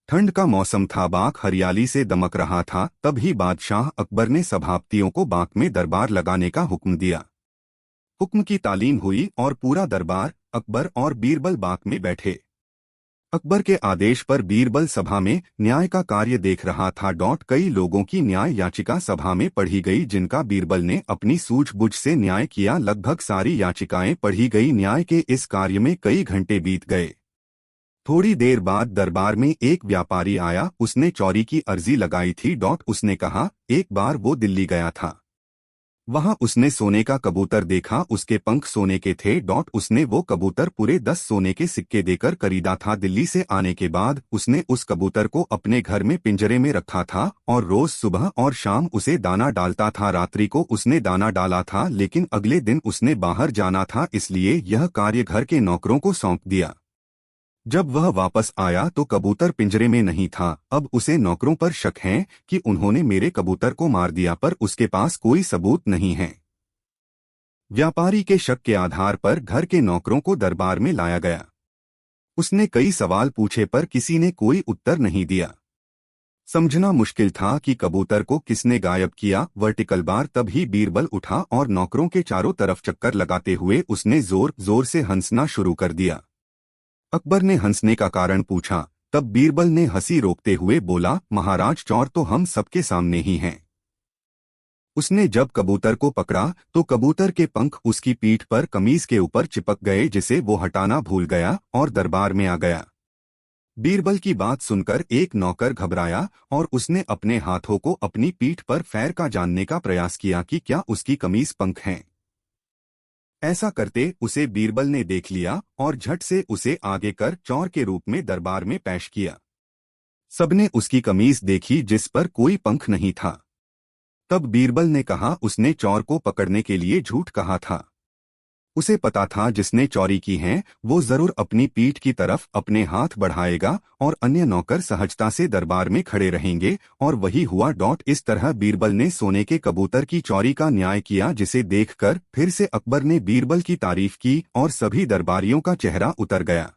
ठंड का मौसम था, बाग हरियाली से दमक रहा था। तभी बादशाह अकबर ने सभापतियों को बाग में दरबार लगाने का हुक्म दिया। हुक्म की तालीम हुई और पूरा दरबार अकबर और बीरबल बाग में बैठे। अकबर के आदेश पर बीरबल सभा में न्याय का कार्य देख रहा था। कई लोगों की न्याय याचिका सभा में पढ़ी गई, जिनका बीरबल ने अपनी सूझबूझ से न्याय किया। लगभग सारी याचिकाएं पढ़ी गई। न्याय के इस कार्य में कई घंटे बीत गए। थोड़ी देर बाद दरबार में एक व्यापारी आया। उसने चोरी की अर्जी लगाई थी। उसने कहा, एक बार वो दिल्ली गया था। वहां उसने सोने का कबूतर देखा। उसके पंख सोने के थे। उसने वो कबूतर पूरे 10 सोने के सिक्के देकर खरीदा था। दिल्ली से आने के बाद उसने उस कबूतर को अपने घर में पिंजरे में रखा था और रोज सुबह और शाम उसे दाना डालता था। रात्रि को उसने दाना डाला था, लेकिन अगले दिन उसने बाहर जाना था, इसलिए यह कार्य घर के नौकरों को सौंप दिया। जब वह वापस आया तो कबूतर पिंजरे में नहीं था। अब उसे नौकरों पर शक है कि उन्होंने मेरे कबूतर को मार दिया, पर उसके पास कोई सबूत नहीं है। व्यापारी के शक के आधार पर घर के नौकरों को दरबार में लाया गया। उसने कई सवाल पूछे पर किसी ने कोई उत्तर नहीं दिया। समझना मुश्किल था कि कबूतर को किसने गायब किया। Vertical bar. तभी बीरबल उठा और नौकरों के चारों तरफ चक्कर लगाते हुए उसने जोर जोर से हंसना शुरू कर दिया। अकबर ने हंसने का कारण पूछा। तब बीरबल ने हंसी रोकते हुए बोला, महाराज, चोर तो हम सबके सामने ही हैं। उसने जब कबूतर को पकड़ा तो कबूतर के पंख उसकी पीठ पर कमीज के ऊपर चिपक गए, जिसे वो हटाना भूल गया और दरबार में आ गया। बीरबल की बात सुनकर एक नौकर घबराया और उसने अपने हाथों को अपनी पीठ पर फेर का जानने का प्रयास किया कि क्या उसकी कमीज पंख हैं। ऐसा करते उसे बीरबल ने देख लिया और झट से उसे आगे कर चोर के रूप में दरबार में पेश किया। सबने उसकी कमीज देखी जिस पर कोई पंख नहीं था। तब बीरबल ने कहा, उसने चोर को पकड़ने के लिए झूठ कहा था। उसे पता था जिसने चोरी की है वो जरूर अपनी पीठ की तरफ अपने हाथ बढ़ाएगा और अन्य नौकर सहजता से दरबार में खड़े रहेंगे, और वही हुआ। इस तरह बीरबल ने सोने के कबूतर की चोरी का न्याय किया, जिसे देखकर फिर से अकबर ने बीरबल की तारीफ की और सभी दरबारियों का चेहरा उतर गया।